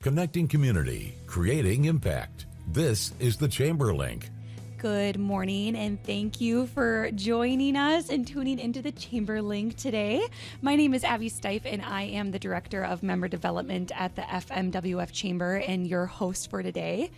Connecting community, creating impact. This is the Chamber Link. Good morning, and thank you for joining us and tuning into the Chamber Link today. My name is Abby Styf, and I am the Director of Member Development at the FMWF Chamber and your host for today.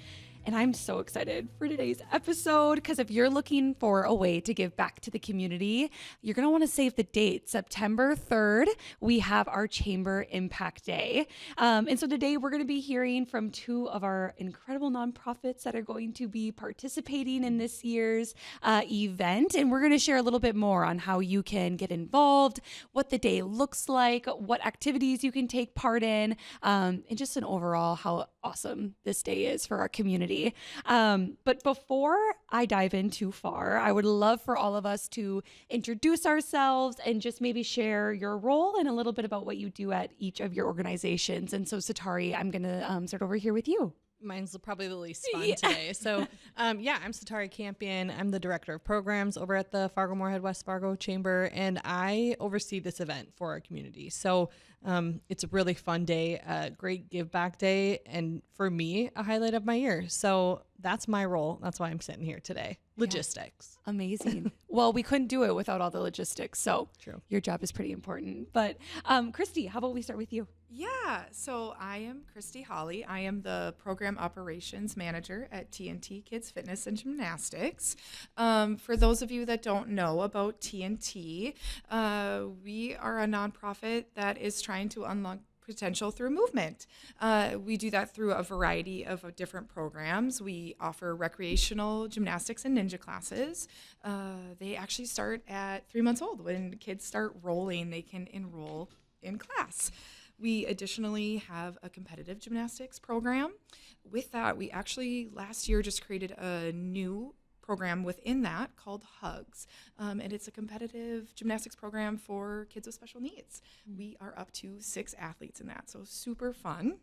And I'm so excited for today's episode because if you're looking for a way to give back to the community, you're going to want to save the date. September 3rd, we have our Chamber Impact Day. And so today we're going to be hearing from two of our incredible nonprofits that are going to be participating in this year's event. And we're going to share a little bit more on how you can get involved, what the day looks like, what activities you can take part in, and just an overall how awesome this day is for our community. But before I dive in too far, I would love for all of us to introduce ourselves and just maybe share your role and a little bit about what you do at each of your organizations. And so, Setareh, I'm going to start over here with you. Mine's probably the least fun today. So, I'm Setareh Campion. I'm the Director of Programs over at the Fargo-Moorhead West Fargo Chamber, and I oversee this event for our community. So, it's a really fun day, a great give back day, and for me, a highlight of my year. So, that's my role. That's why I'm sitting here today. Logistics. Yeah. Amazing. Well, we couldn't do it without all the logistics. So True. Your job is pretty important. But Christi, how about we start with you? Yeah, so I am Christi Hawley. I am the Program Operations Manager at TNT Kids Fitness and Gymnastics. For those of you that don't know about TNT, we are a nonprofit that is trying to unlock potential through movement. We do that through a variety of different programs. We offer recreational gymnastics and ninja classes. They actually start at 3 months old. When kids start rolling, they can enroll in class. We additionally have a competitive gymnastics program. With that, we actually last year just created a new program within that called Hugs. And it's a competitive gymnastics program for kids with special needs. We are up to 6 athletes in that, so super fun.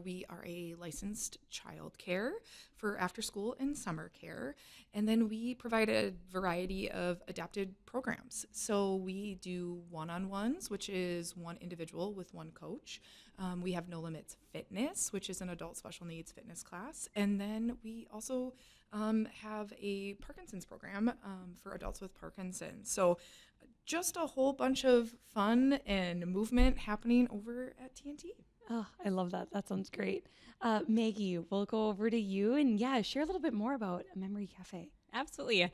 We are a licensed childcare for after school and summer care. And then we provide a variety of adapted programs. So we do one-on-ones, which is one individual with one coach. We have No Limits Fitness, which is an adult special needs fitness class. And then we also have a Parkinson's program for adults with Parkinson's. So just a whole bunch of fun and movement happening over at TNT. Oh, I love that. That sounds great. Maggie, we'll go over to you and share a little bit more about Memory Cafe. Absolutely.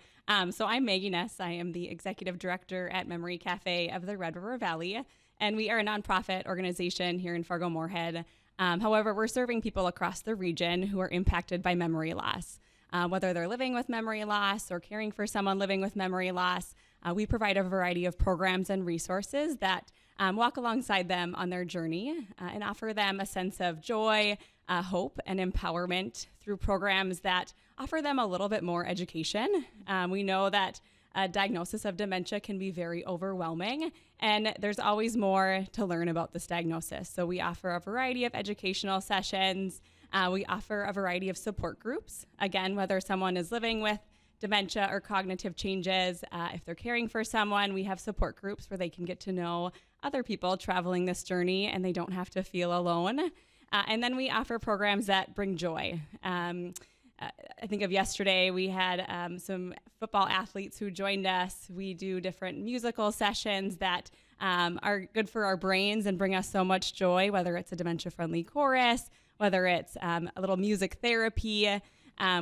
So I'm Maggie Ness. I am the Executive Director at Memory Cafe of the Red River Valley, and we are a nonprofit organization here in Fargo-Moorhead. However, we're serving people across the region who are impacted by memory loss. Whether they're living with memory loss or caring for someone living with memory loss, we provide a variety of programs and resources that walk alongside them on their journey and offer them a sense of joy, hope, and empowerment through programs that offer them a little bit more education. We know that a diagnosis of dementia can be very overwhelming, and there's always more to learn about this diagnosis. So we offer a variety of educational sessions. We offer a variety of support groups. Again, whether someone is living with dementia or cognitive changes, if they're caring for someone, we have support groups where they can get to know other people traveling this journey and they don't have to feel alone. And then we offer programs that bring joy. I think of yesterday, we had some football athletes who joined us. We do different musical sessions that are good for our brains and bring us so much joy, whether it's a dementia-friendly chorus, whether it's a little music therapy.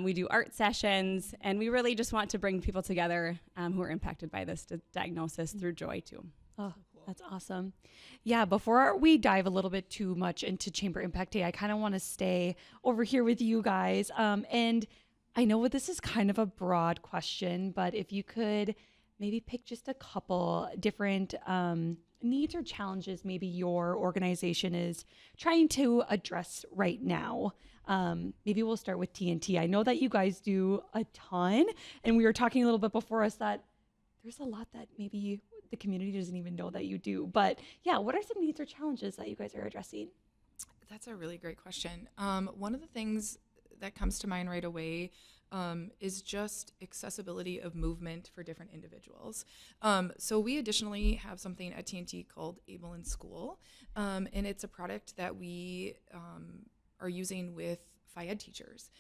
We do art sessions, and we really just want to bring people together who are impacted by this diagnosis through joy too. Oh, that's awesome. Yeah, before we dive a little bit too much into Chamber Impact Day, I kind of want to stay over here with you guys. And I know this is kind of a broad question, but if you could maybe pick just a couple different needs or challenges maybe your organization is trying to address right now. Maybe we'll start with TNT. I know that you guys do a ton, and we were talking a little bit before us that there's a lot that maybe the community doesn't even know that you do. But yeah, what are some needs or challenges that you guys are addressing? That's a really great question. One of the things that comes to mind right away is just accessibility of movement for different individuals. So we additionally have something at TNT called Able in School, and it's a product that we are using with FIED teachers.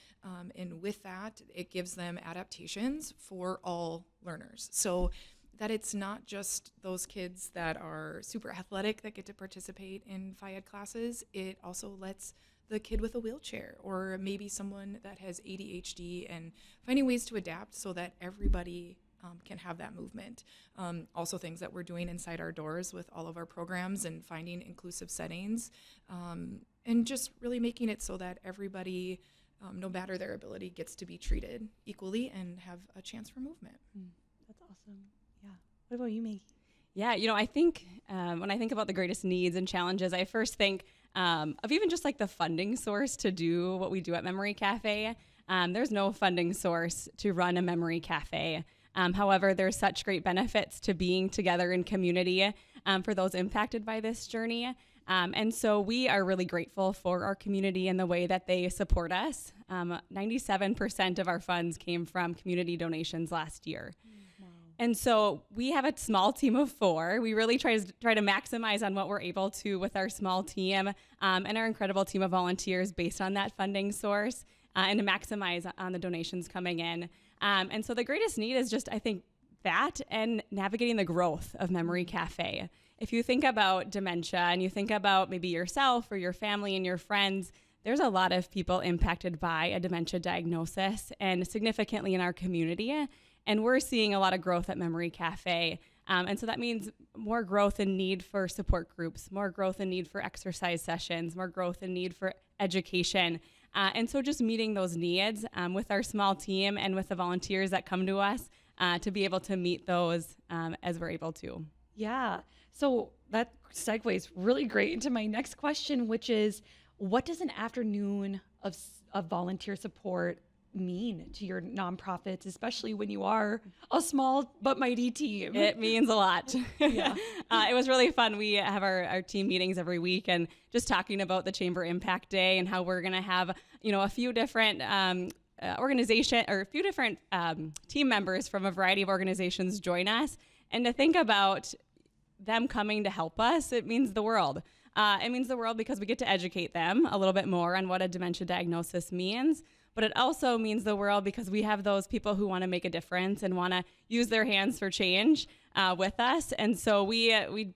And with that, it gives them adaptations for all learners. So that it's not just those kids that are super athletic that get to participate in FIED classes, it also lets the kid with a wheelchair or maybe someone that has ADHD and finding ways to adapt so that everybody can have that movement. Also things that we're doing inside our doors with all of our programs and finding inclusive settings, and just really making it so that everybody, no matter their ability, gets to be treated equally and have a chance for movement. That's awesome. Yeah. What about you, Maggie? Yeah, I think when I think about the greatest needs and challenges, I first think of even just like the funding source to do what we do at Memory Cafe. There's no funding source to run a Memory Cafe. However, there's such great benefits to being together in community for those impacted by this journey. And so we are really grateful for our community and the way that they support us. 97% of our funds came from community donations last year. And so we have a small team of 4. We really try to maximize on what we're able to with our small team and our incredible team of volunteers based on that funding source and to maximize on the donations coming in. And so the greatest need is just, I think, that and navigating the growth of Memory Cafe. If you think about dementia and you think about maybe yourself or your family and your friends, there's a lot of people impacted by a dementia diagnosis and significantly in our community. And we're seeing a lot of growth at Memory Cafe. And so that means more growth and need for support groups, more growth and need for exercise sessions, more growth and need for education. And so just meeting those needs with our small team and with the volunteers that come to us to be able to meet those as we're able to. Yeah. So that segues really great into my next question, which is, what does an afternoon of volunteer support mean to your nonprofits, especially when you are a small but mighty team? It means a lot. Yeah. It was really fun. We have our team meetings every week and just talking about the Chamber Impact Day and how we're going to have, a few different organization or a few different team members from a variety of organizations join us. And to think about them coming to help us, it means the world. It means the world because we get to educate them a little bit more on what a dementia diagnosis means. But it also means the world because we have those people who want to make a difference and want to use their hands for change with us. And so we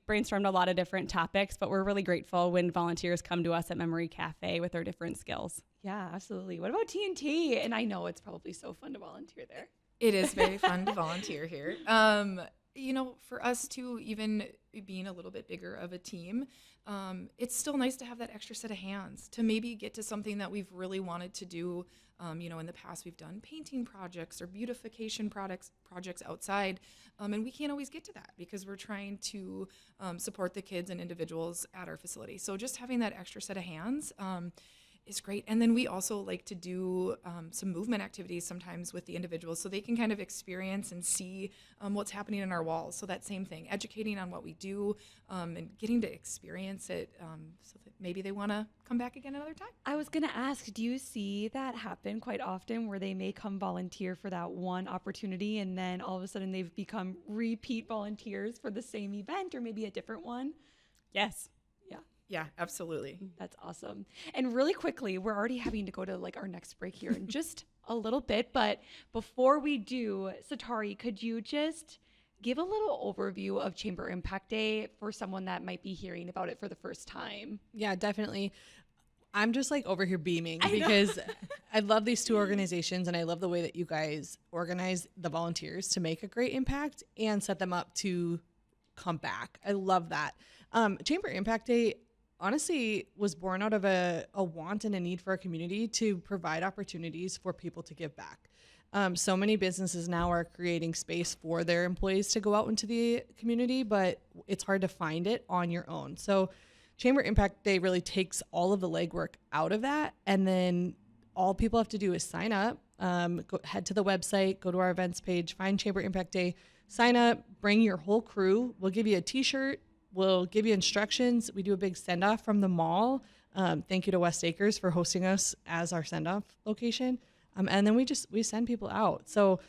brainstormed a lot of different topics, but we're really grateful when volunteers come to us at Memory Cafe with their different skills. Yeah, absolutely. What about TNT? And I know it's probably so fun to volunteer there. It is very fun to volunteer here. For us too, even being a little bit bigger of a team, it's still nice to have that extra set of hands to maybe get to something that we've really wanted to do. In the past we've done painting projects or beautification projects outside, and we can't always get to that because we're trying to support the kids and individuals at our facility. So just having that extra set of hands is great. And then we also like to do some movement activities sometimes with the individuals so they can kind of experience and see what's happening in our walls. So that same thing, educating on what we do and getting to experience it so that maybe they want to come back again another time. I was going to ask, do you see that happen quite often where they may come volunteer for that one opportunity and then all of a sudden they've become repeat volunteers for the same event or maybe a different one? Yes. Yeah, absolutely. That's awesome. And really quickly, we're already having to go to our next break here in just a little bit. But before we do, Setareh, could you just give a little overview of Chamber Impact Day for someone that might be hearing about it for the first time? Yeah, definitely. I'm just over here beaming because I love these two organizations and I love the way that you guys organize the volunteers to make a great impact and set them up to come back. I love that. Chamber Impact Day honestly was born out of a want and a need for our community to provide opportunities for people to give back. So many businesses now are creating space for their employees to go out into the community, but it's hard to find it on your own. So Chamber Impact Day really takes all of the legwork out of that. And then all people have to do is sign up, head to the website, go to our events page, find Chamber Impact Day, sign up, bring your whole crew. We'll give you a t-shirt. We'll give you instructions. We do a big send-off from the mall. Thank you to West Acres for hosting us as our send-off location. And then we send people out. So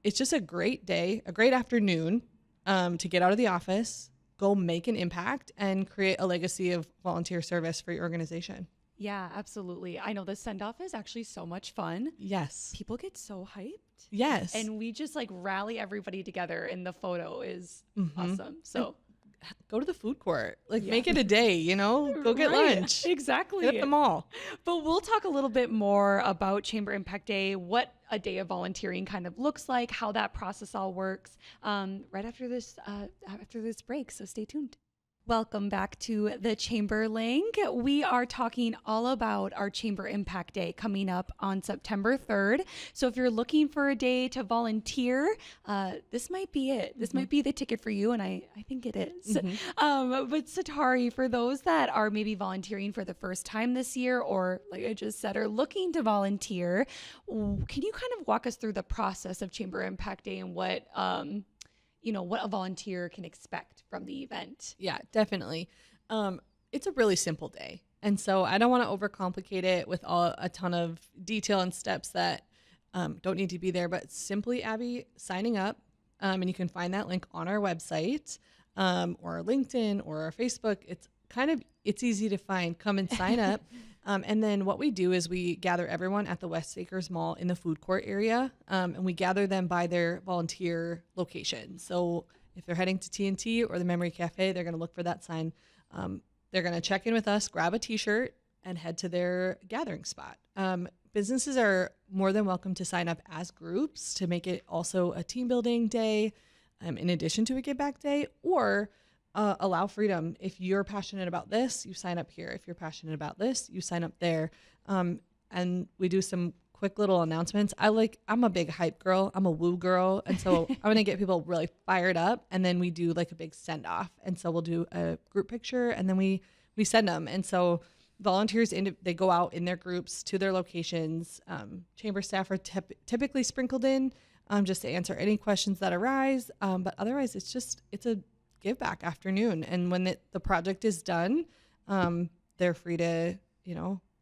it's just a great day, a great afternoon to get out of the office, go make an impact, and create a legacy of volunteer service for your organization. Yeah, absolutely. I know the send-off is actually so much fun. Yes. People get so hyped. Yes. And we just like rally everybody together, and the photo is awesome. So go to the food court, like make it a day, you know, go get lunch. Exactly. Hit the mall. But we'll talk a little bit more about Chamber Impact Day, what a day of volunteering kind of looks like, how that process all works, right after this break. So stay tuned. Welcome back to the Chamber Link. We are talking all about our Chamber Impact Day coming up on September 3rd. So if you're looking for a day to volunteer, this might be it. This might be the ticket for you, and I think it is. But Setareh, for those that are maybe volunteering for the first time this year, or like I just said, are looking to volunteer, can you kind of walk us through the process of Chamber Impact Day and what what a volunteer can expect from the event? Yeah, definitely. It's a really simple day. And so I don't want to overcomplicate it with a ton of detail and steps that don't need to be there, but simply, Abby, signing up, and you can find that link on our website or LinkedIn or our Facebook. It's easy to find. Come and sign up. And then what we do is we gather everyone at the West Acres Mall in the food court area, and we gather them by their volunteer location. So if they're heading to TNT or the Memory Cafe, they're going to look for that sign. They're going to check in with us, grab a T-shirt, and head to their gathering spot. Businesses are more than welcome to sign up as groups to make it also a team building day, in addition to a give back day, or allow freedom. If you're passionate about this, you sign up here. If you're passionate about this, you sign up there. And we do some quick little announcements. I'm a big hype girl. I'm a woo girl. And so I'm going to get people really fired up. And then we do like a big send off. And so we'll do a group picture and then we send them. And so volunteers, they go out in their groups to their locations. Chamber staff are typically sprinkled in just to answer any questions that arise. But otherwise it's a give back afternoon. And when the project is done, they're free to,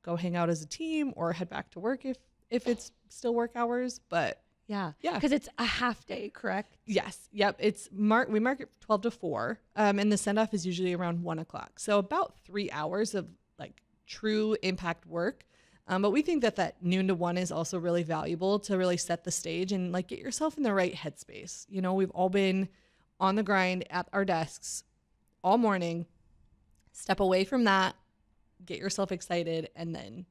go hang out as a team or head back to work if it's still work hours. But yeah, because it's a half day, correct? Yes. Yep. We mark it 12 to 4. And the send off is usually around 1 o'clock. So about 3 hours of like true impact work. But we think that noon to 1 is also really valuable to really set the stage and like get yourself in the right headspace. We've all been on the grind at our desks all morning. Step away from that, get yourself excited, and then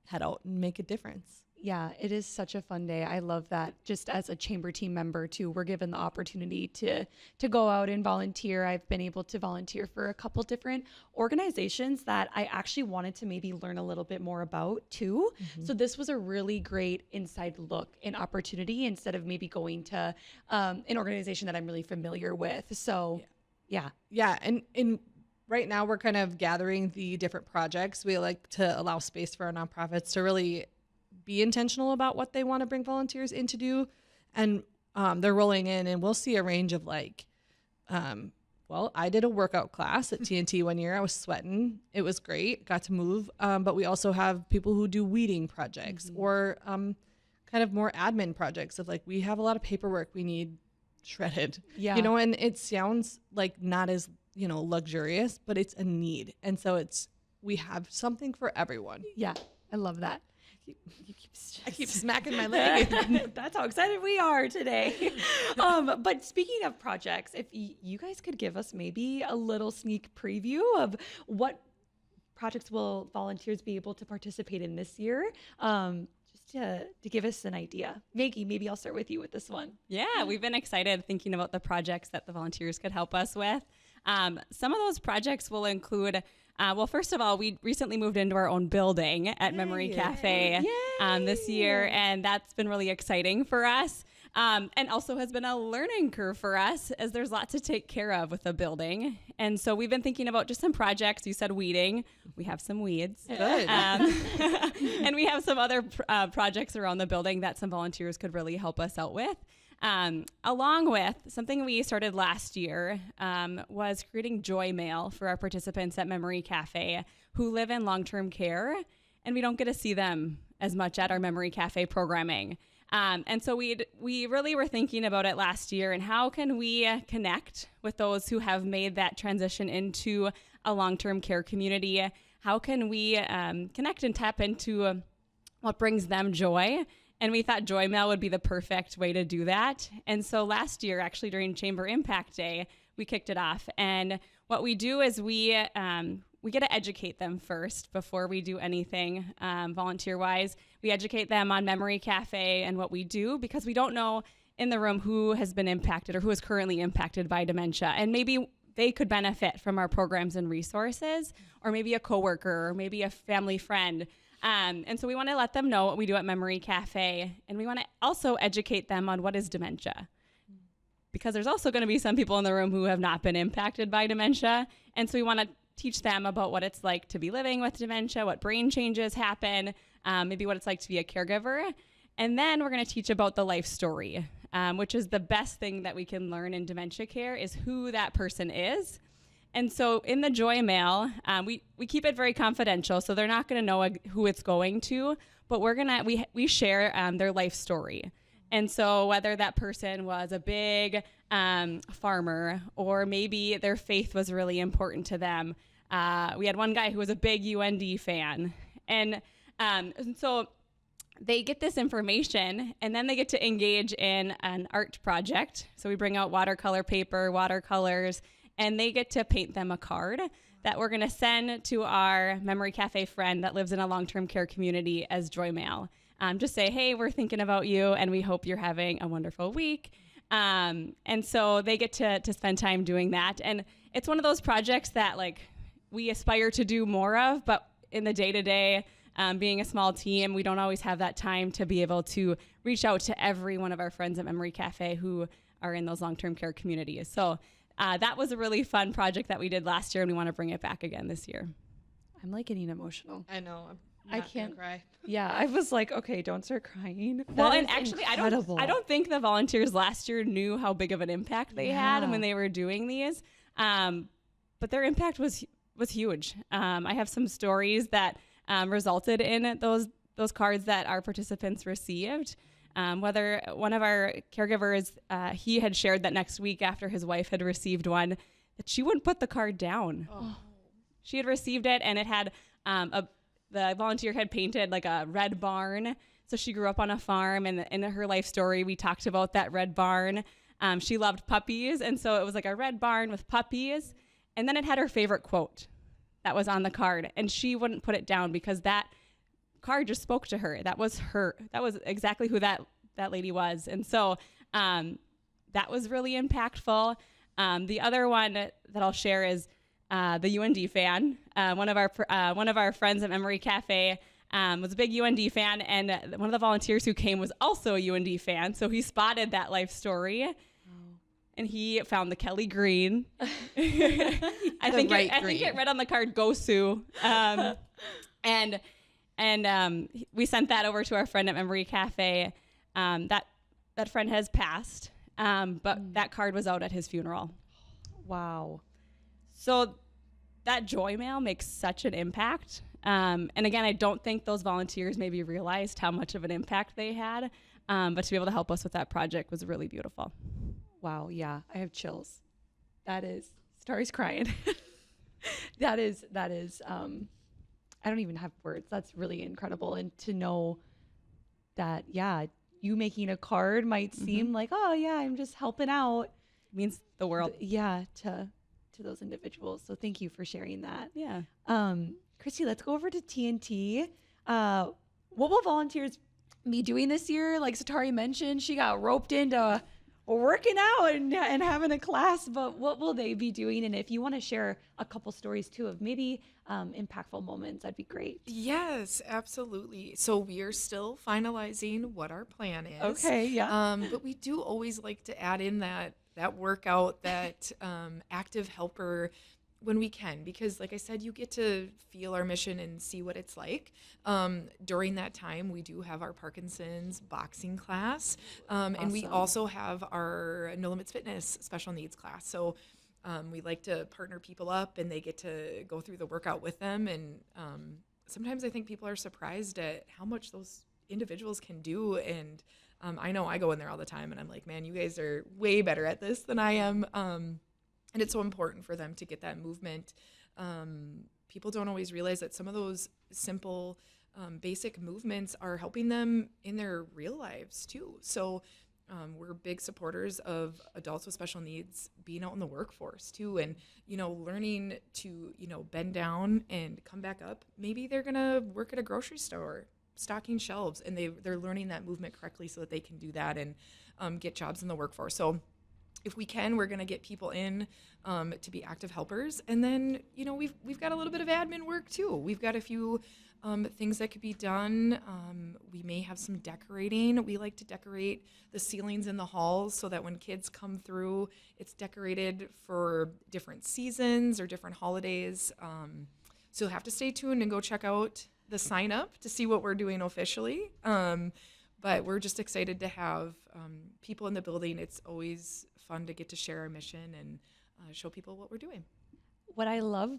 head out and make a difference. Yeah, it is such a fun day. I love that. Just as a chamber team member too, we're given the opportunity to go out and volunteer. I've been able to volunteer for a couple different organizations that I actually wanted to maybe learn a little bit more about too. So this was a really great inside look and opportunity instead of maybe going to an organization that I'm really familiar with. So yeah. And right now we're kind of gathering the different projects. We like to allow space for our nonprofits to really be intentional about what they want to bring volunteers in to do. And they're rolling in and we'll see a range of I did a workout class at TNT one year. I was sweating. It was great. Got to move. But we also have people who do weeding projects or kind of more admin projects of like, we have a lot of paperwork we need shredded, and it sounds like not as, luxurious, but it's a need. And so we have something for everyone. Yeah. I love that. I keep smacking my leg. That's how excited we are today. But speaking of projects, if you guys could give us maybe a little sneak preview of what projects will volunteers be able to participate in this year, just to give us an idea. Maggie, maybe I'll start with you with this one. Yeah, we've been excited thinking about the projects that the volunteers could help us with. Some of those projects will include first of all, we recently moved into our own building at Memory Cafe this year, and that's been really exciting for us. And also has been a learning curve for us as there's lots to take care of with the building. And so we've been thinking about just some projects. You said weeding. We have some weeds. Good. And we have some other projects around the building that some volunteers could really help us out with. Along with something we started last year was creating joy mail for our participants at Memory Cafe who live in long-term care, and we don't get to see them as much at our Memory Cafe programming. And so we really were thinking about it last year, and how can we connect with those who have made that transition into a long-term care community? How can we connect and tap into what brings them joy? And we thought Joy Mail would be the perfect way to do that. And so last year, actually during Chamber Impact Day, we kicked it off. And what we do is we get to educate them first before we do anything volunteer-wise. We educate them on Memory Cafe and what we do, because we don't know in the room who has been impacted or who is currently impacted by dementia. And maybe they could benefit from our programs and resources, or maybe a coworker, or maybe a family friend. And so we want to let them know what we do at Memory Cafe, and we want to also educate them on what is dementia, because there's also going to be some people in the room who have not been impacted by dementia. And so we want to teach them about what it's like to be living with dementia, what brain changes happen, maybe what it's like to be a caregiver. And then we're going to teach about the life story, which is the best thing that we can learn in dementia care, is who that person is. And so in the Joy Mail, we keep it very confidential, so they're not going to know who it's going to, but we share their life story. And so whether that person was a big farmer, or maybe their faith was really important to them. We had one guy who was a big UND fan. And so they get this information, and then they get to engage in an art project. So we bring out watercolor paper, watercolors, and they get to paint them a card that we're going to send to our Memory Cafe friend that lives in a long-term care community as Joy Mail. Just say, hey, we're thinking about you, and we hope you're having a wonderful week. And so they get to spend time doing that. And it's one of those projects that we aspire to do more of, but in the day-to-day, being a small team, we don't always have that time to be able to reach out to every one of our friends at Memory Cafe who are in those long-term care communities. So that was a really fun project that we did last year, and we want to bring it back again this year. I'm getting emotional. I know. I can't cry. Yeah, I was like, okay, don't start crying. Well, and actually, I don't think the volunteers last year knew how big of an impact they had when they were doing these. But their impact was huge. I have some stories that resulted in those cards that our participants received. Whether one of our caregivers, he had shared that next week after his wife had received one, that she wouldn't put the card down. Oh. She had received it, and it had the volunteer had painted a red barn. So she grew up on a farm, and in her life story, we talked about that red barn. She loved puppies, and so it was a red barn with puppies. And then it had her favorite quote that was on the card, and she wouldn't put it down because that card just spoke to her. That was her. That was exactly who that lady was. And so that was really impactful. The other one that I'll share is the UND fan. One of our friends at Memory Cafe was a big UND fan, and one of the volunteers who came was also a UND fan. So he spotted that life story, and he found the Kelly Green. I think it read on the card "Go Sue," and we sent that over to our friend at Memory Cafe. That friend has passed, but that card was out at his funeral. Wow. So that Joy Mail makes such an impact. And again, I don't think those volunteers maybe realized how much of an impact they had. But to be able to help us with that project was really beautiful. Wow. Yeah. I have chills. Starry's crying. That is, I don't even have words. That's really incredible. And to know that, you making a card might seem like, oh yeah, I'm just helping out. It means the world. To those individuals. So thank you for sharing that. Yeah. Christy, let's go over to TNT. What will volunteers be doing this year? Like Setareh mentioned, she got roped into working out and having a class, but what will they be doing? And if you want to share a couple stories too of maybe impactful moments, that'd be great. Yes, absolutely. So we are still finalizing what our plan is. Okay, yeah. But we do always like to add in that workout, that active helper when we can, because like I said, you get to feel our mission and see what it's like. During that time, we do have our Parkinson's boxing class, and we also have our No Limits Fitness special needs class. So We like to partner people up, and they get to go through the workout with them. And sometimes I think people are surprised at how much those individuals can do. And I know I go in there all the time, and I'm like, man, you guys are way better at this than I am. And it's so important for them to get that movement. People don't always realize that some of those simple, basic movements are helping them in their real lives too. So we're big supporters of adults with special needs being out in the workforce too, and learning to bend down and come back up. Maybe they're gonna work at a grocery store stocking shelves, and they're learning that movement correctly so that they can do that and get jobs in the workforce. So if we can, we're going to get people in to be active helpers. And then, we've got a little bit of admin work too. We've got a few things that could be done. We may have some decorating. We like to decorate the ceilings in the halls so that when kids come through, it's decorated for different seasons or different holidays. So you'll have to stay tuned and go check out the sign up to see what we're doing officially. But we're just excited to have people in the building. It's always fun to get to share our mission and show people what we're doing. What I love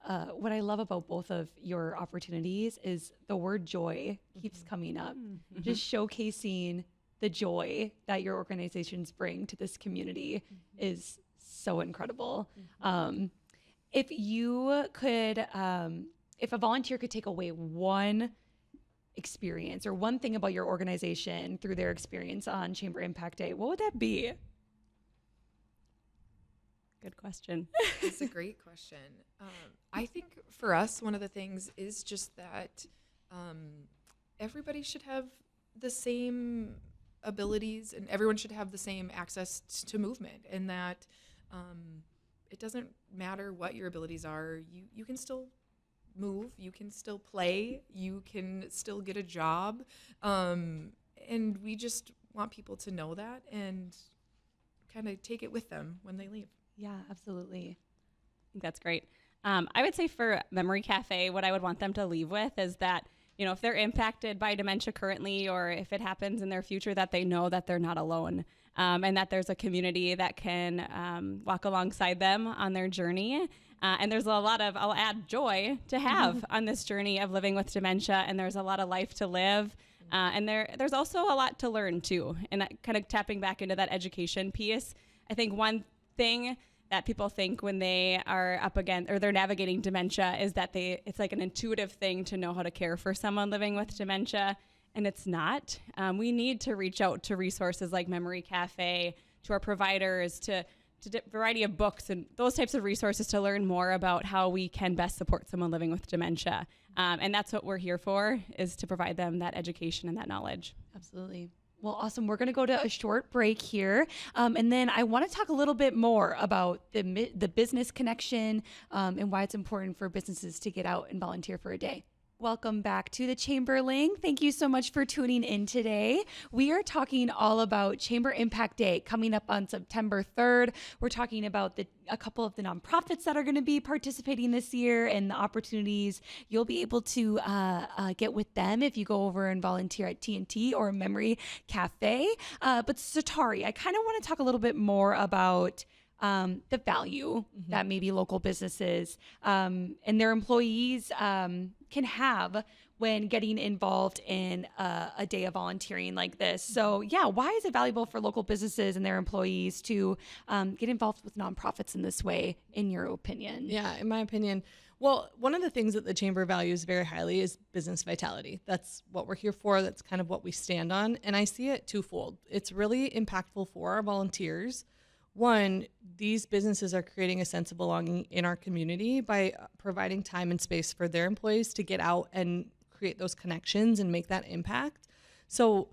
about both of your opportunities is the word joy keeps coming up. Just showcasing the joy that your organizations bring to this community is so incredible. If you could, if a volunteer could take away one experience or one thing about your organization through their experience on Chamber Impact Day, what would that be? Good question. It's a great question. I think for us, one of the things is just that everybody should have the same abilities, and everyone should have the same access to movement, and that it doesn't matter what your abilities are. You can still move, you can still play, you can still get a job, and we just want people to know that and kind of take it with them when they leave. Yeah, absolutely. I think that's great. I would say for Memory Cafe, what I would want them to leave with is that, if they're impacted by dementia currently, or if it happens in their future, that they know that they're not alone, and that there's a community that can walk alongside them on their journey. And there's a lot of, I'll add, joy to have on this journey of living with dementia, and there's a lot of life to live. And there's also a lot to learn too. And kind of tapping back into that education piece, I think one thing that people think when they are up against or they're navigating dementia is that it's like an intuitive thing to know how to care for someone living with dementia, and it's not. We need to reach out to resources like Memory Cafe, to our providers, to a variety of books and those types of resources to learn more about how we can best support someone living with dementia. And that's what we're here for, is to provide them that education and that knowledge. Absolutely. Well, awesome. We're going to go to a short break here. And then I want to talk a little bit more about the business connection and why it's important for businesses to get out and volunteer for a day. Welcome back to the Chamberling. Thank you so much for tuning in today. We are talking all about Chamber Impact Day coming up on September 3rd. We're talking about a couple of the nonprofits that are going to be participating this year and the opportunities you'll be able to get with them if you go over and volunteer at TNT or Memory Cafe. But Setareh, I kind of want to talk a little bit more about the value that maybe local businesses and their employees can have when getting involved in a day of volunteering like this. So yeah, why is it valuable for local businesses and their employees to get involved with nonprofits in this way, in your opinion? Yeah, in my opinion, well, one of the things that the Chamber values very highly is business vitality. That's what we're here for. That's kind of what we stand on. And I see it twofold. It's really impactful for our volunteers. One, these businesses are creating a sense of belonging in our community by providing time and space for their employees to get out and create those connections and make that impact. So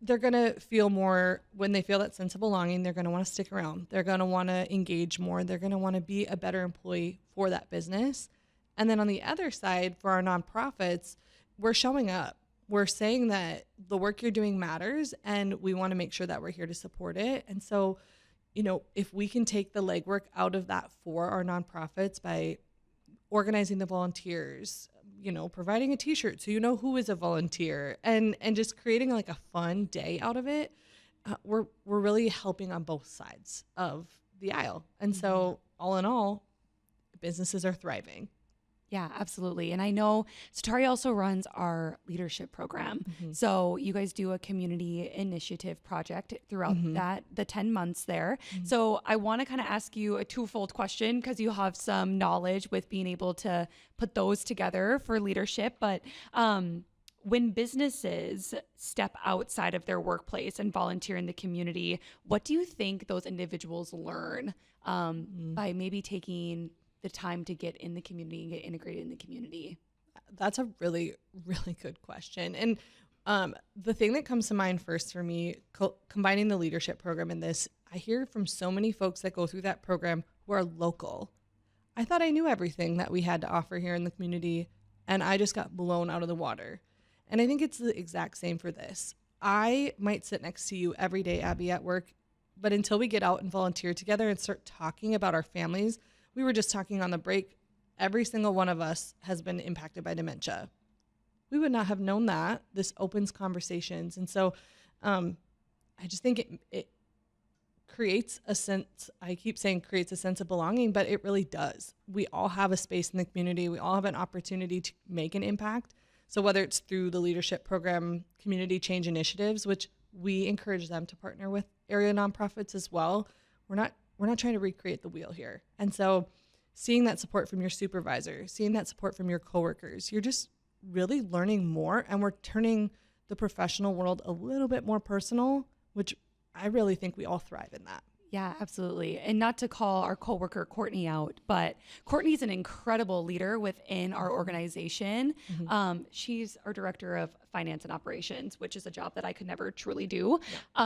they're going to feel more, when they feel that sense of belonging, they're going to want to stick around. They're going to want to engage more. They're going to want to be a better employee for that business. And then on the other side, for our nonprofits, we're showing up. We're saying that the work you're doing matters, and we want to make sure that we're here to support it. And so, if we can take the legwork out of that for our nonprofits by organizing the volunteers, providing a t-shirt so you know who is a volunteer, and just creating like a fun day out of it, we're really helping on both sides of the aisle. And so all in all, businesses are thriving. Yeah, absolutely. And I know Setareh also runs our leadership program. So you guys do a community initiative project throughout the 10 months there. So I want to kind of ask you a twofold question because you have some knowledge with being able to put those together for leadership. But when businesses step outside of their workplace and volunteer in the community, what do you think those individuals learn by maybe taking the time to get in the community and get integrated in the community? That's a really, really good question. And the thing that comes to mind first for me, combining the leadership program in this, I hear from so many folks that go through that program who are local. I thought I knew everything that we had to offer here in the community, and I just got blown out of the water. And I think it's the exact same for this. I might sit next to you every day, Abby, at work, but until we get out and volunteer together and start talking about our families, we were just talking on the break, every single one of us has been impacted by dementia. We would not have known that. This opens conversations. And so I just think it creates a sense, I keep saying creates a sense of belonging, but it really does. We all have a space in the community. We all have an opportunity to make an impact. So whether it's through the leadership program, community change initiatives, which we encourage them to partner with area nonprofits as well, we're not trying to recreate the wheel here. And so seeing that support from your supervisor, seeing that support from your coworkers, you're just really learning more, and we're turning the professional world a little bit more personal, which I really think we all thrive in that. Yeah, absolutely. And not to call our coworker Courtney out, but Courtney's an incredible leader within our organization. She's our director of finance and operations, which is a job that I could never truly do.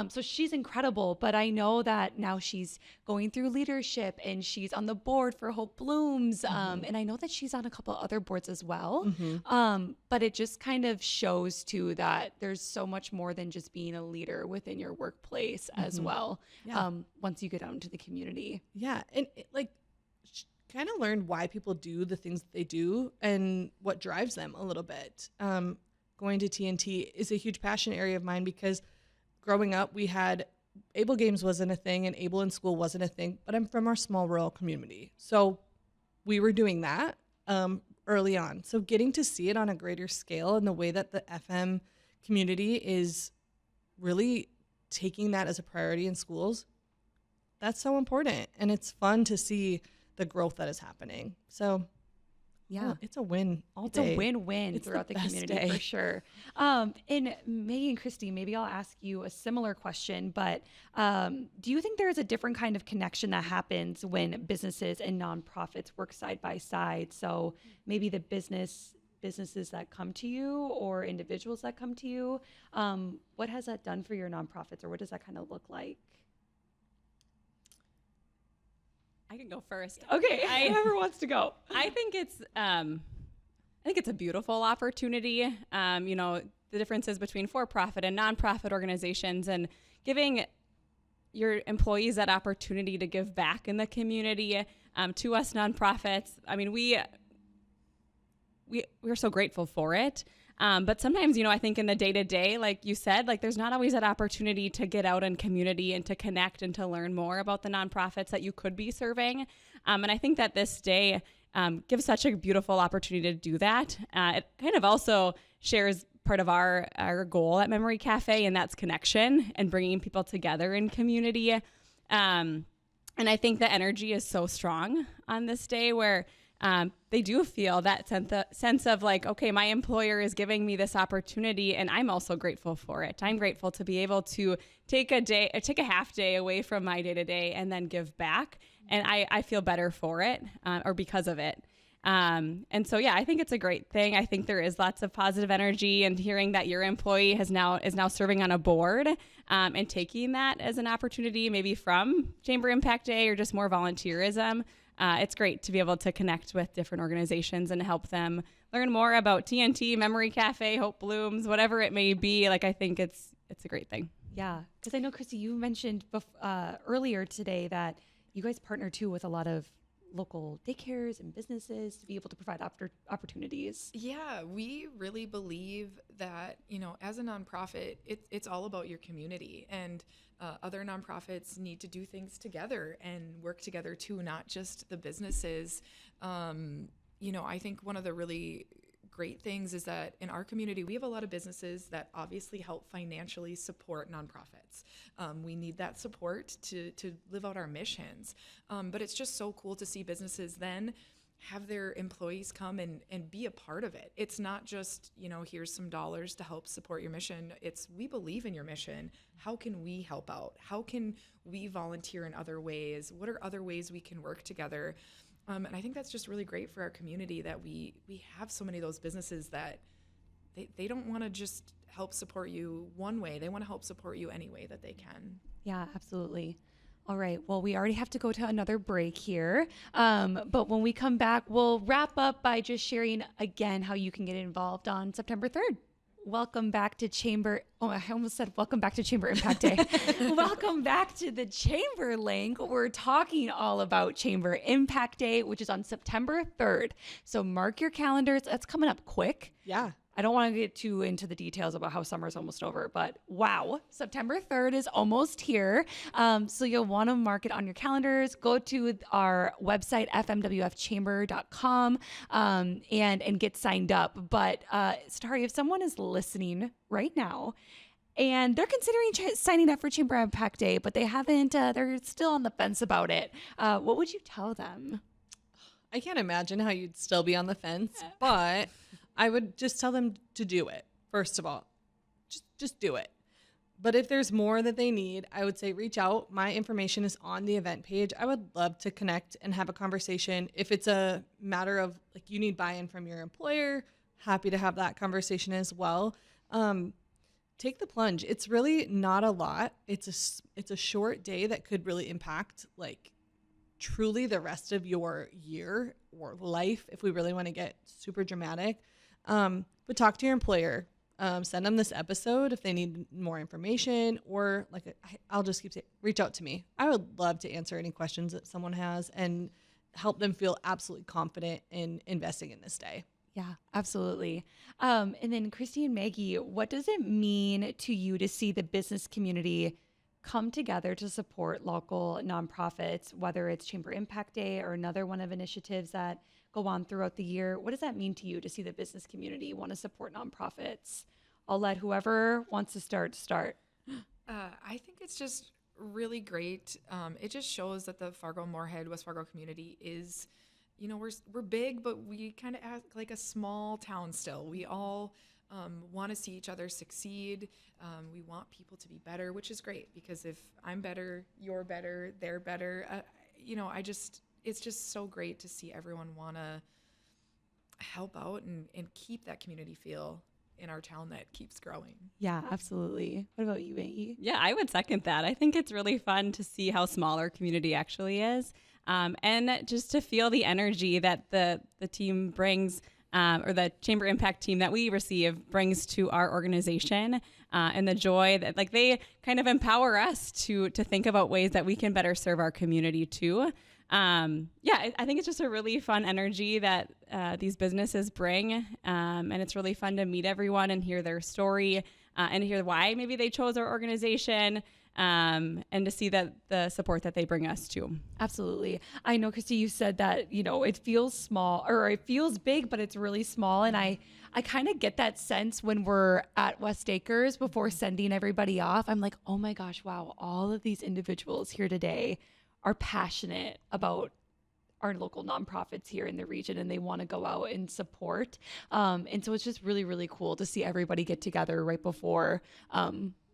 So she's incredible, but I know that now she's going through leadership and she's on the board for Hope Blooms. And I know that she's on a couple other boards as well. But it just kind of shows too that there's so much more than just being a leader within your workplace as well. Once you get out into the community. Yeah. And kind of learn why people do the things that they do and what drives them a little bit. Going to TNT is a huge passion area of mine because growing up, we had ABLE games wasn't a thing and ABLE in school wasn't a thing, but I'm from our small rural community. So we were doing that early on. So getting to see it on a greater scale and the way that the FM community is really taking that as a priority in schools, that's so important. And it's fun to see the growth that is happening. So yeah, it's a win all day. It's a win-win throughout the community day. For sure. And Maggie and Christi, maybe I'll ask you a similar question, but do you think there is a different kind of connection that happens when businesses and nonprofits work side by side? So maybe the businesses that come to you or individuals that come to you, what has that done for your nonprofits, or what does that kind of look like? I can go first. Okay, whoever wants to go. I think it's a beautiful opportunity. The differences between for-profit and nonprofit organizations, and giving your employees that opportunity to give back in the community to us nonprofits. I mean, we're so grateful for it. But sometimes, I think in the day-to-day, like you said, there's not always that opportunity to get out in community and to connect and to learn more about the nonprofits that you could be serving. And I think that this day gives such a beautiful opportunity to do that. It kind of also shares part of our goal at Memory Cafe, and that's connection and bringing people together in community. And I think the energy is so strong on this day where they do feel that sense of okay, my employer is giving me this opportunity and I'm also grateful for it. I'm grateful to be able to take a half day away from my day to day and then give back. And I feel better for it or because of it. And so, yeah, I think it's a great thing. I think there is lots of positive energy, and hearing that your employee is now serving on a board and taking that as an opportunity, maybe from Chamber Impact Day or just more volunteerism. It's great to be able to connect with different organizations and help them learn more about TNT, Memory Cafe, Hope Blooms, whatever it may be. I think it's a great thing. Yeah, because I know, Christi, you mentioned earlier today that you guys partner too with a lot of local daycares and businesses to be able to provide opportunities? Yeah, we really believe that, as a nonprofit, it's all about your community, and other nonprofits need to do things together and work together too, not just the businesses. I think one of the really great things is that in our community, we have a lot of businesses that obviously help financially support nonprofits. We need that support to live out our missions. But it's just so cool to see businesses then have their employees come and be a part of it. It's not just, here's some dollars to help support your mission. It's, we believe in your mission. How can we help out? How can we volunteer in other ways? What are other ways we can work together? And I think that's just really great for our community that we have so many of those businesses that they don't want to just help support you one way. They want to help support you any way that they can. Yeah, absolutely. All right. Well, we already have to go to another break here. But when we come back, we'll wrap up by just sharing again how you can get involved on September 3rd. Welcome back to Chamber. Oh, I almost said welcome back to Chamber Impact Day. Welcome back to the Chamber Link. We're talking all about Chamber Impact Day, which is on September 3rd. So mark your calendars. That's coming up quick. Yeah. I don't want to get too into the details about how summer's almost over, but wow, September 3rd is almost here. So you'll want to mark it on your calendars. Go to our website, fmwfchamber.com, and get signed up. But Setareh, if someone is listening right now and they're considering signing up for Chamber Impact Day, but they haven't, they're still on the fence about it, what would you tell them? I can't imagine how you'd still be on the fence, but I would just tell them to do it. First of all, just do it. But if there's more that they need, I would say reach out. My information is on the event page. I would love to connect and have a conversation. If it's a matter of like you need buy-in from your employer, happy to have that conversation as well. Take the plunge. It's really not a lot. It's a short day that could really impact like truly the rest of your year or life if we really want to get super dramatic. But talk to your employer, send them this episode if they need more information, or I'll just keep saying, reach out to me. I would love to answer any questions that someone has and help them feel absolutely confident in investing in this day. Yeah, absolutely. And then Christi and Maggie, what does it mean to you to see the business community come together to support local nonprofits, whether it's Chamber Impact Day or another one of initiatives that go on throughout the year? What does that mean to you to see the business community want to support nonprofits? I'll let whoever wants to start. I think it's just really great. It just shows that the Fargo-Moorhead, West Fargo community is, we're big, but we kind of act like a small town still. We all want to see each other succeed. We want people to be better, which is great because if I'm better, you're better, they're better. It's just so great to see everyone want to help out and keep that community feel in our town that keeps growing. Yeah, absolutely. What about you, Maggie? Yeah, I would second that. I think it's really fun to see how small our community actually is, and just to feel the energy that the team brings, or the Chamber Impact team that we receive brings to our organization, and the joy that they kind of empower us to think about ways that we can better serve our community too. I think it's just a really fun energy that these businesses bring, and it's really fun to meet everyone and hear their story, and hear why maybe they chose our organization, and to see that the support that they bring us to. Absolutely. I know, Christi, you said that, it feels small or it feels big, but it's really small. And I kind of get that sense when we're at West Acres before sending everybody off. I'm like, oh my gosh, wow, all of these individuals here today are passionate about our local nonprofits here in the region, and they want to go out and support. And so it's just really, really cool to see everybody get together right before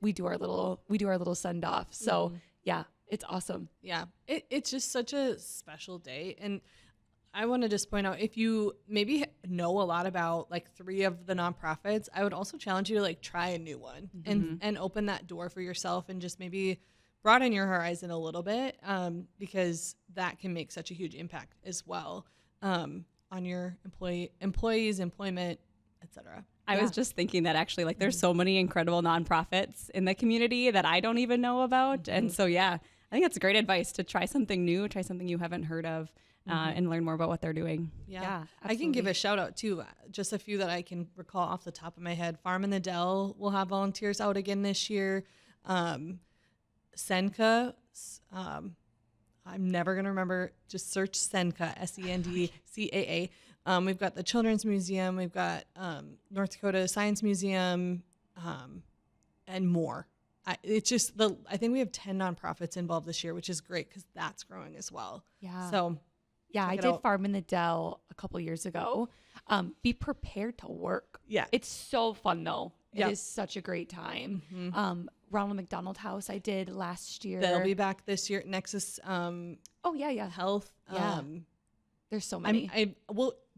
we do our little send off. So yeah, it's awesome. Yeah, it's just such a special day. And I want to just point out, if you maybe know a lot about 3 of the nonprofits, I would also challenge you to try a new one and open that door for yourself and just maybe broaden your horizon a little bit, because that can make such a huge impact as well on your employees, employment, etc. I was just thinking that actually, there's so many incredible nonprofits in the community that I don't even know about. And so, yeah, I think that's great advice to try something new, try something you haven't heard of. and learn more about what they're doing. Yeah, I can give a shout out too. Just a few that I can recall off the top of my head. Farm in the Dell will have volunteers out again this year. Senka, I'm never going to remember. Just search Senka, SENDCAA. We've got the Children's Museum. We've got North Dakota Science Museum, and more. I think we have 10 nonprofits involved this year, which is great because that's growing as well. Yeah. So yeah, I did Farm in the Dell a couple years ago. Be prepared to work. Yeah. It's so fun though. Yep. It is such a great time. Ronald McDonald House I did last year. They'll be back this year. Nexus Health. Yeah. There's so many.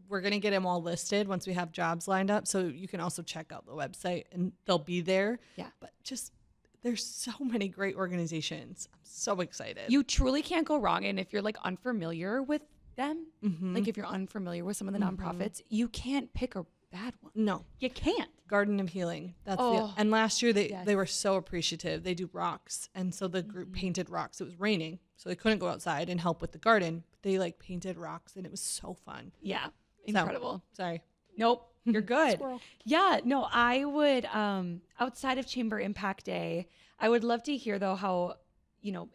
We're going to get them all listed once we have jobs lined up. So you can also check out the website and they'll be there. Yeah. But just, there's so many great organizations. I'm so excited. You truly can't go wrong. And if you're like unfamiliar with them, like if you're unfamiliar with some of the nonprofits, you can't pick a bad one. No. You can't. Garden of Healing. And last year they were so appreciative. They do rocks. And so the group painted rocks. It was raining, so they couldn't go outside and help with the garden. They like painted rocks and it was so fun. Yeah. Incredible. Sorry. Nope. You're good. Squirrel. Yeah. No, I would, outside of Chamber Impact Day, I would love to hear though how,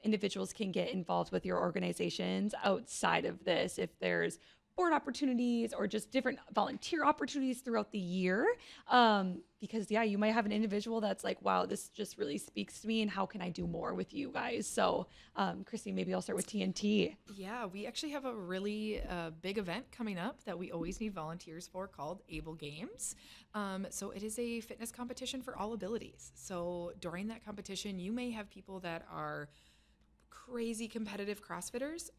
individuals can get involved with your organizations outside of this. If there's board opportunities or just different volunteer opportunities throughout the year. Because you might have an individual that's like, wow, this just really speaks to me and how can I do more with you guys? So Christi, maybe I'll start with TNT. Yeah, we actually have a really big event coming up that we always need volunteers for called Able Games. So it is a fitness competition for all abilities. So during that competition, you may have people that are crazy competitive CrossFitters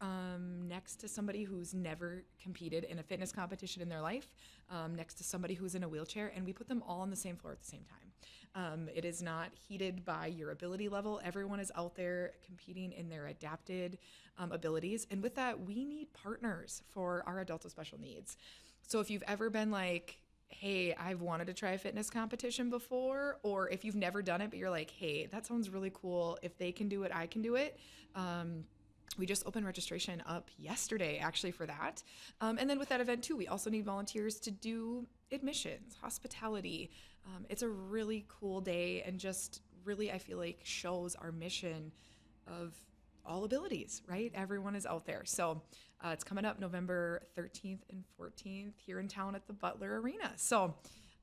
next to somebody who's never competed in a fitness competition in their life, next to somebody who's in a wheelchair, and we put them all on the same floor at the same time. It is not heated by your ability level. Everyone is out there competing in their adapted abilities. And with that, we need partners for our adults with special needs. So if you've ever been like, hey, I've wanted to try a fitness competition before, or if you've never done it, but you're like, hey, that sounds really cool. If they can do it, I can do it. We just opened registration up yesterday, actually, for that. And then with that event, too, we also need volunteers to do admissions, hospitality. It's a really cool day and just really, I feel like, shows our mission of all abilities, right? Everyone is out there. So it's coming up November 13th and 14th here in town at the Butler Arena. So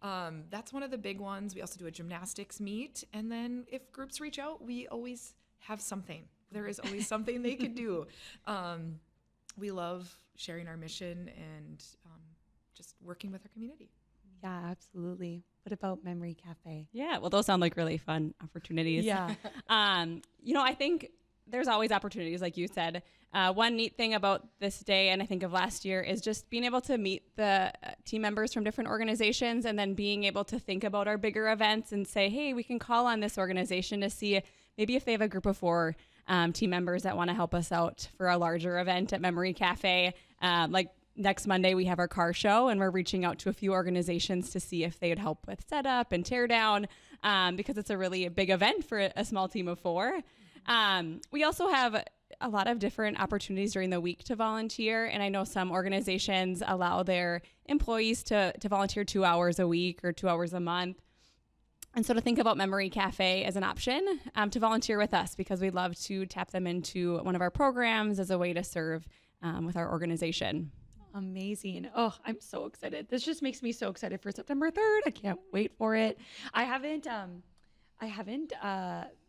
that's one of the big ones. We also do a gymnastics meet. And then if groups reach out, we always have something. There is always something they could do. We love sharing our mission and just working with our community. Yeah, absolutely. What about Memory Cafe? Yeah, well, those sound like really fun opportunities. Yeah. I think there's always opportunities, like you said. One neat thing about this day, and I think of last year, is just being able to meet the team members from different organizations and then being able to think about our bigger events and say, hey, we can call on this organization to see maybe if they have a group of 4 team members that want to help us out for a larger event at Memory Cafe. Like next Monday, we have our car show, and we're reaching out to a few organizations to see if they would help with setup and tear down because it's a really big event for a small team of 4. We also have a lot of different opportunities during the week to volunteer. And I know some organizations allow their employees to volunteer 2 hours a week or 2 hours a month. And so to think about Memory Cafe as an option to volunteer with us, because we'd love to tap them into one of our programs as a way to serve with our organization. Amazing. Oh, I'm so excited. This just makes me so excited for September 3rd. I can't wait for it. I haven't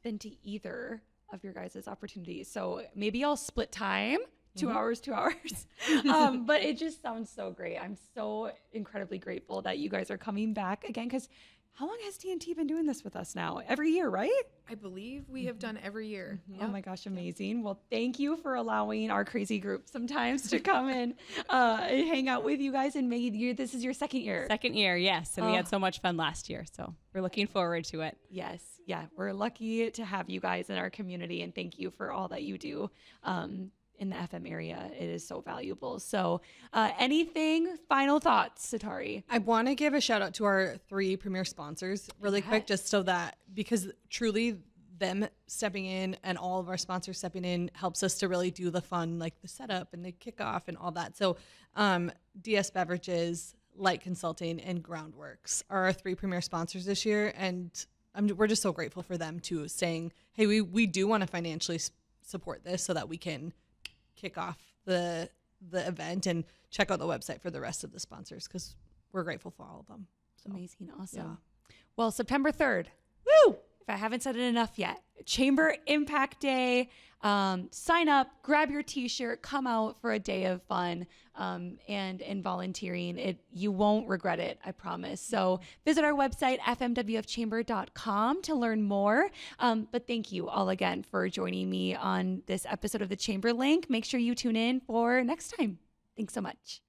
been to either of your guys' opportunities. So maybe I'll split time, 2 hours. But it just sounds so great. I'm so incredibly grateful that you guys are coming back again, because how long has TNT been doing this with us now? Every year, right? I believe we have done every year. Oh my gosh, amazing. Well, thank you for allowing our crazy group sometimes to come and hang out with you guys. And Maggie, this is your second year. Second year, yes. And we had so much fun last year. So we're looking forward to it. Yes. Yeah. We're lucky to have you guys in our community. And thank you for all that you do in the FM area. It is so valuable. So anything, final thoughts, Setareh? I want to give a shout out to our 3 premier sponsors really quick, just so that, because truly them stepping in and all of our sponsors stepping in helps us to really do the fun, like the setup and the kickoff and all that. So DS Beverages, Light Consulting, and Groundworks are our 3 premier sponsors this year. And we're just so grateful for them too, saying, hey, we do want to financially support this so that we can kick off the event, and check out the website for the rest of the sponsors because we're grateful for all of them. So, amazing. Awesome. Yeah. Well, September 3rd. Woo! If I haven't said it enough yet, Chamber Impact Day. Sign up, grab your t-shirt, come out for a day of fun and volunteering. You won't regret it, I promise. So visit our website, fmwfchamber.com, to learn more. But thank you all again for joining me on this episode of the Chamber Link. Make sure you tune in for next time. Thanks so much.